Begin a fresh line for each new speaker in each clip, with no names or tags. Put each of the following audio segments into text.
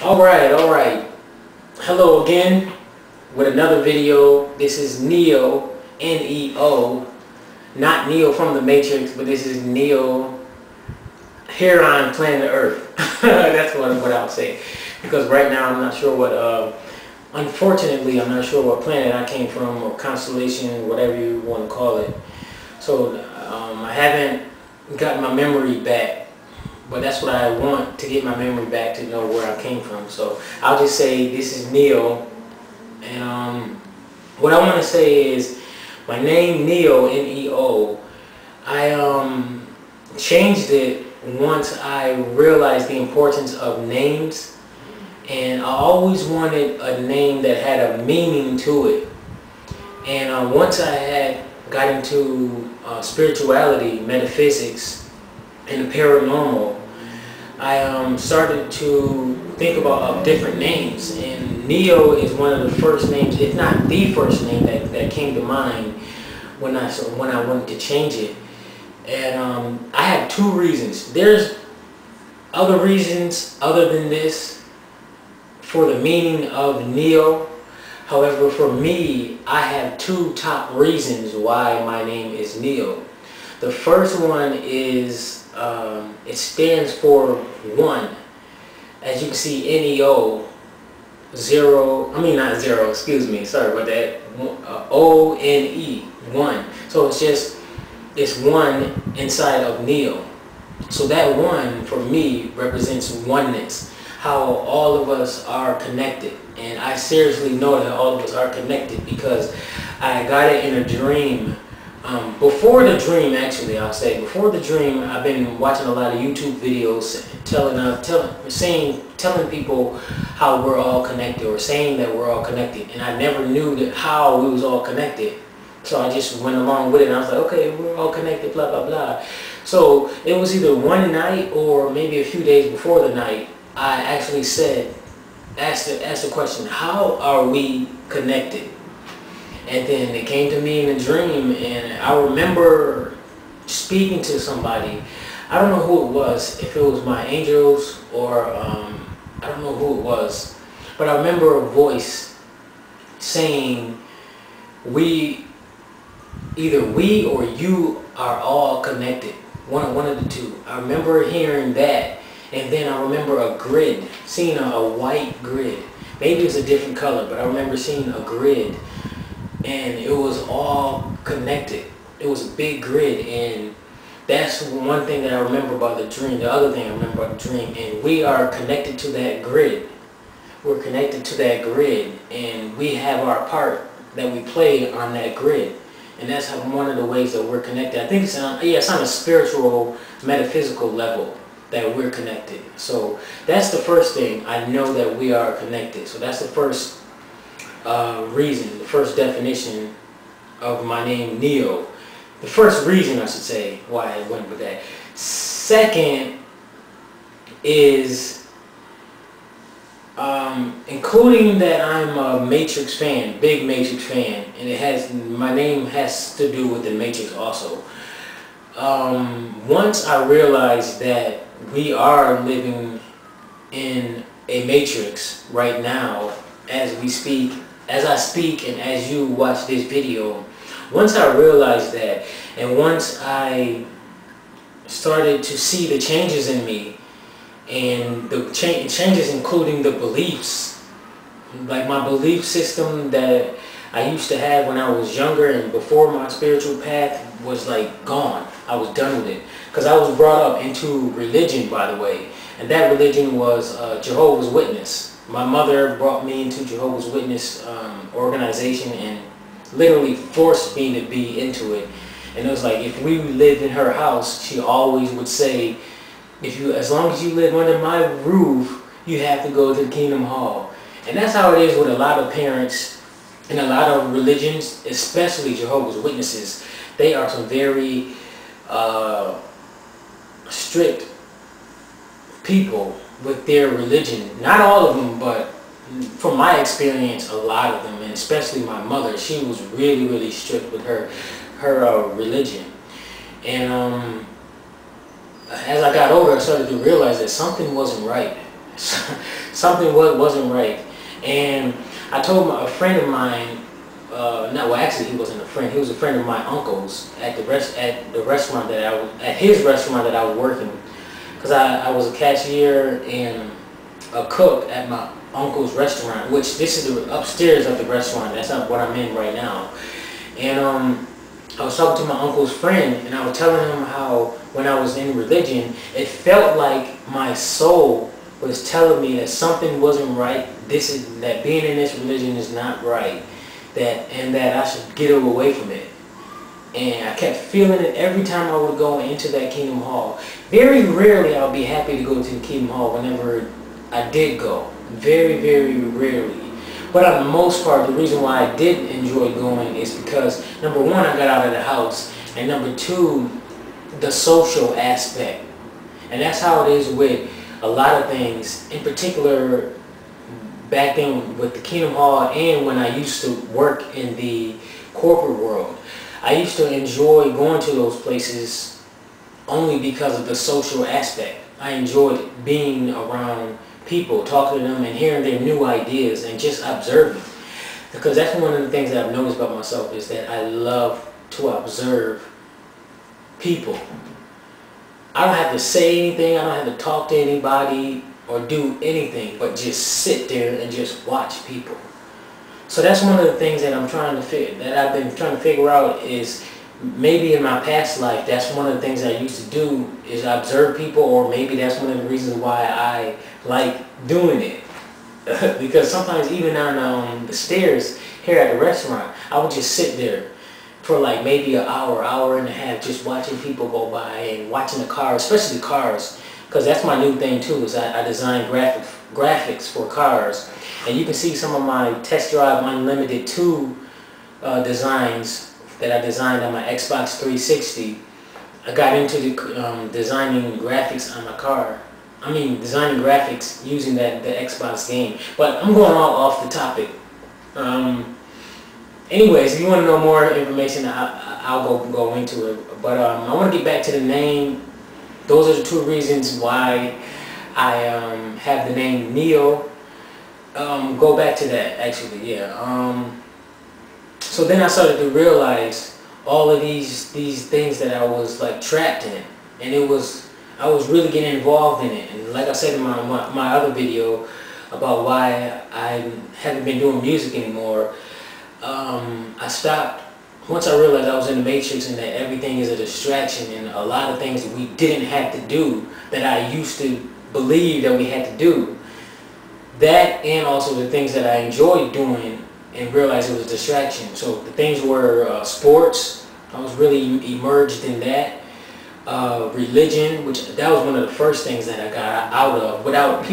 All right. Hello again with another video. This is Neo, N-E-O. Not Neo from the Matrix, but this is Neo here on planet Earth. That's what I'll say. Because right now I'm not sure what, unfortunately, I'm not sure what planet I came from or constellation, whatever you want to call it. So I haven't gotten my memory back. But that's what I want, to get my memory back, to know where I came from. So I'll just say this is Neo. And what I want to say is my name Neo, N-E-O, I changed it once I realized the importance of names. And I always wanted a name that had a meaning to it. And once I had got into spirituality, metaphysics, and the paranormal, I started to think about different names, and Neo is one of the first names, if not the first name that came to mind when I wanted to change it. And I have two reasons. There's other reasons other than this for the meaning of Neo. However, for me, I have two top reasons why my name is Neo. The first one is it stands for one. As you can see, N-E-O, excuse me, sorry about that, O-N-E, one. So it's one inside of Neo. So that one, for me, represents oneness, how all of us are connected. And I seriously know that all of us are connected because I got it in a dream. Before the dream, actually, I'll say, before the dream, I've been watching a lot of YouTube videos telling people how we're all connected, or saying that we're all connected. And I never knew how we was all connected. So I just went along with it, and I was like, okay, we're all connected, blah, blah, blah. So it was either one night or maybe a few days before the night, I actually asked the question, how are we connected? And then it came to me in a dream, and I remember speaking to somebody. I don't know who it was, if it was my angels or I don't know who it was. But I remember a voice saying, either we or you are all connected. One of the two. I remember hearing that, and then I remember a grid, seeing a white grid. Maybe it was a different color, but I remember seeing a grid. And it was all connected. It was a big grid, and that's one thing that I remember about the dream. The other thing I remember about the dream, and we are connected to that grid. We're connected to that grid, and we have our part that we play on that grid. And that's one of the ways that we're connected. I think it's on a spiritual, metaphysical level that we're connected. So that's the first thing. I know that we are connected. So that's the first reason, the first definition of my name, Neo. The first reason, I should say, why I went with that. Second is including that I'm a Matrix fan, big Matrix fan, and my name has to do with the Matrix also. Once I realized that we are living in a Matrix right now, as we speak, as I speak, and as you watch this video, once I realized that, and once I started to see the changes in me, and the changes including the beliefs, like my belief system that I used to have when I was younger and before my spiritual path was like gone. I was done with it. Because I was brought up into religion, by the way, and that religion was Jehovah's Witness. My mother brought me into Jehovah's Witness organization and literally forced me to be into it. And it was like, if we lived in her house, she always would say, as long as you live under my roof, you have to go to the Kingdom Hall. And that's how it is with a lot of parents in a lot of religions, especially Jehovah's Witnesses. They are some very strict people with their religion. Not all of them, but from my experience, a lot of them, and especially my mother. She was really, really strict with her religion. And as I got older, I started to realize that something wasn't right. something wasn't right. And I told a friend of mine, well, actually he wasn't a friend. He was a friend of my uncle's at the restaurant that I was at, his restaurant that I was working, because I was a cashier and a cook at my uncle's restaurant, which this is the upstairs of the restaurant. That's not what I'm in right now. And I was talking to my uncle's friend, and I was telling him how when I was in religion, it felt like my soul was telling me that something wasn't right. That being in this religion is not right. That I should get away from it. And I kept feeling it every time I would go into that Kingdom Hall. Very rarely I would be happy to go to the Kingdom Hall whenever I did go. Very, very rarely. But on the most part, the reason why I did enjoy going is because, number one, I got out of the house, and number two, the social aspect. And that's how it is with a lot of things, in particular back then with the Kingdom Hall and when I used to work in the corporate world. I used to enjoy going to those places only because of the social aspect. I enjoyed being around people, talking to them and hearing their new ideas and just observing. Because that's one of the things that I've noticed about myself, is that I love to observe people. I don't have to say anything, I don't have to talk to anybody or do anything, but just sit there and just watch people. So that's one of the things that I've been trying to figure out, is maybe in my past life, that's one of the things I used to do, is observe people, or maybe that's one of the reasons why I like doing it. Because sometimes even on the stairs here at the restaurant, I would just sit there for like maybe an hour, hour and a half, just watching people go by and watching the cars, especially cars, because that's my new thing too, is I design graphics for cars. And you can see some of my Test Drive Unlimited 2 designs that I designed on my Xbox 360. I got into the designing graphics on my car. I mean, designing graphics using the Xbox game. But I'm going all off the topic. Anyways, if you want to know more information, I'll go into it. But I want to get back to the name. Those are the two reasons why I have the name Neo. Go back to that, actually, yeah. So then I started to realize all of these things that I was like trapped in, and I was really getting involved in it. And like I said in my other video about why I haven't been doing music anymore, I stopped once I realized I was in the matrix and that everything is a distraction, and a lot of things that we didn't have to do that I used to believe that we had to do. That, and also the things that I enjoyed doing, and realized it was a distraction. So the things were sports. I was really immersed in that. Religion, which that was one of the first things that I got out of without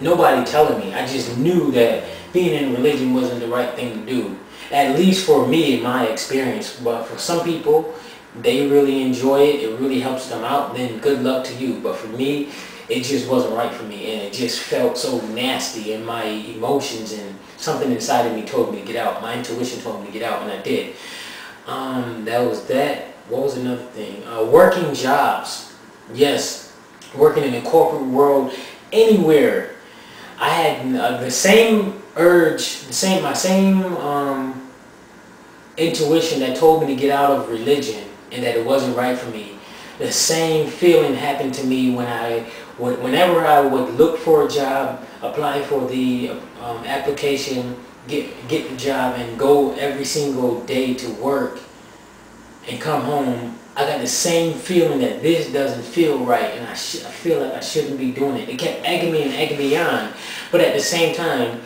nobody telling me. I just knew that being in religion wasn't the right thing to do. At least for me, in my experience. But for some people, they really enjoy it. It really helps them out. Then good luck to you. But for me, it just wasn't right for me, and it just felt so nasty, and my emotions and something inside of me told me to get out. My intuition told me to get out, and I did. That was that. What was another thing? Working jobs. Yes, working in the corporate world, anywhere. I had the same urge, my same intuition that told me to get out of religion and that it wasn't right for me. The same feeling happened to me whenever I would look for a job, apply for the application, get the job, and go every single day to work and come home. I got the same feeling that this doesn't feel right, and I feel like I shouldn't be doing it. It kept egging me on, but at the same time,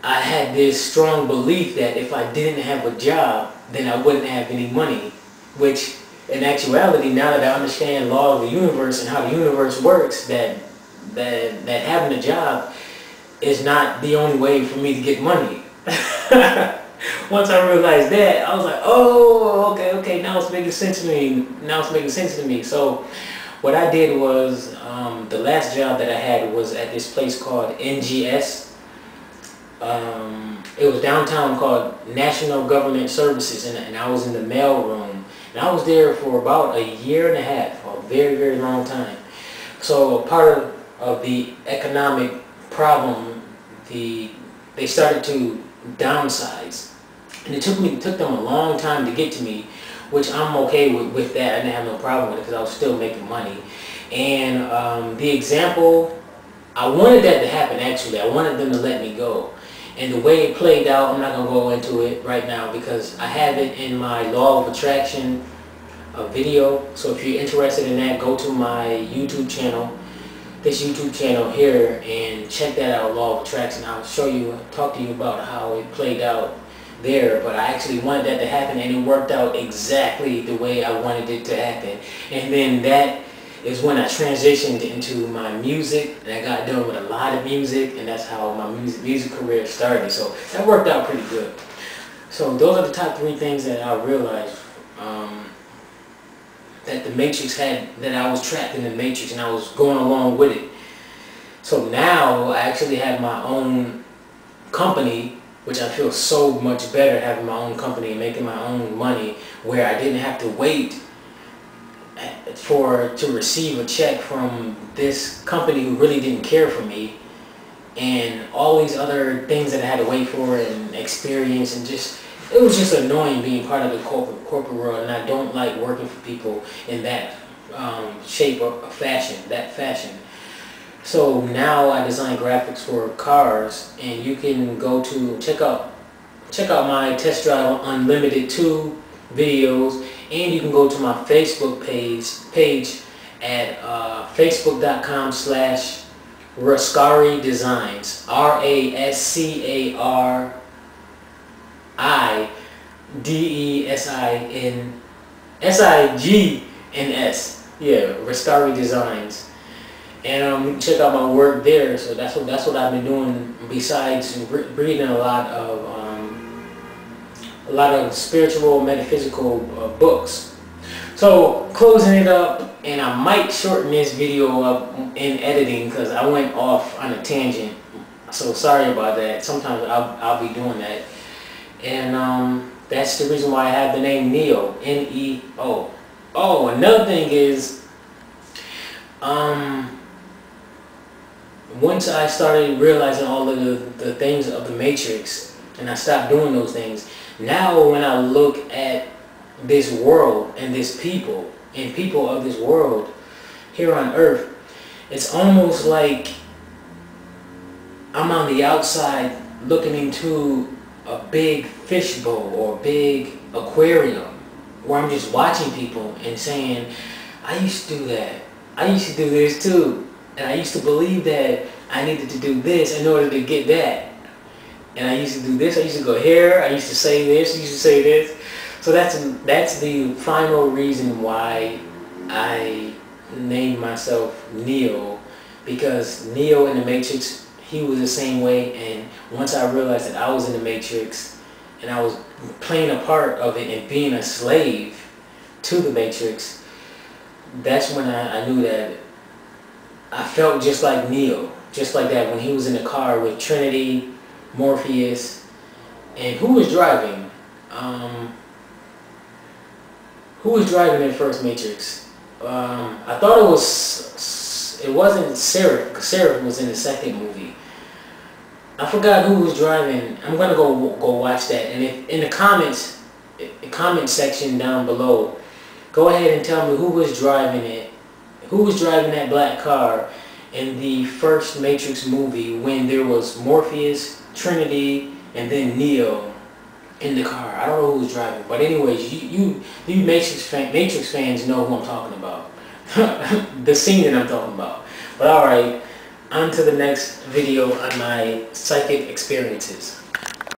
I had this strong belief that if I didn't have a job, then I wouldn't have any money, which in actuality, now that I understand law of the universe and how the universe works, that having a job is not the only way for me to get money. Once I realized that, I was like, oh, okay, now it's making sense to me. So what I did was, the last job that I had was at this place called NGS. It was downtown, called National Government Services, and I was in the mail room. And I was there for about a year and a half, a very, very long time. So part of of the economic problem, they started to downsize, and it took them a long time to get to me, which I'm okay with that. I didn't have no problem with it because I was still making money. And the example, I wanted that to happen actually. I wanted them to let me go. And the way it played out, I'm not going to go into it right now because I have it in my Law of Attraction video. So if you're interested in that, go to my YouTube channel, this YouTube channel here, and check that out, Law of Attraction. I'll talk to you about how it played out there. But I actually wanted that to happen, and it worked out exactly the way I wanted it to happen. And then that is when I transitioned into my music, and I got done with a lot of music, and that's how my music career started. So that worked out pretty good. So those are the top 3 things that I realized that the Matrix had, that I was trapped in the Matrix and I was going along with it. So now I actually have my own company, which I feel so much better having my own company and making my own money, where I didn't have to wait to receive a check from this company who really didn't care for me, and all these other things that I had to wait for and experience, and just it was just annoying being part of the corporate world, and I don't like working for people in that shape or fashion, So now I design graphics for cars, and you can go to check out my Test Drive Unlimited 2 videos, and you can go to my Facebook page at facebook.com/Rascari Designs, RASCARIDESIGNS, yeah, Rascari Designs. And you can check out my work there. So that's what I've been doing, besides reading a lot of spiritual, metaphysical books. So closing it up, and I might shorten this video up in editing because I went off on a tangent. So sorry about that. Sometimes I'll be doing that. And that's the reason why I have the name Neo, N-E-O. Oh, another thing is, once I started realizing all of the things of the Matrix, and I stopped doing those things, now when I look at this world and this people and people of this world here on Earth, it's almost like I'm on the outside looking into a big fishbowl or a big aquarium, where I'm just watching people and saying, I used to do that. I used to do this too. And I used to believe that I needed to do this in order to get that. And I used to do this, I used to go here, I used to say this, I used to say this. So that's the final reason why I named myself Neo, because Neo in the Matrix, he was the same way. And once I realized that I was in the Matrix and I was playing a part of it and being a slave to the Matrix, that's when I knew that I felt just like Neo, just like that when he was in the car with Trinity, Morpheus, and who was driving? Who was driving in the first Matrix? I thought it wasn't C.R.S.A, because C.R.S.A was in the second movie. I forgot who was driving. I'm gonna go watch that, and if in the comment section down below, go ahead and tell me who was driving it. Who was driving that black car in the first Matrix movie when there was Morpheus, Trinity, and then Neo in the car? I don't know who was driving, but anyways, you Matrix fans know who I'm talking about. The scene that I'm talking about. But alright, on to the next video on my psychic experiences.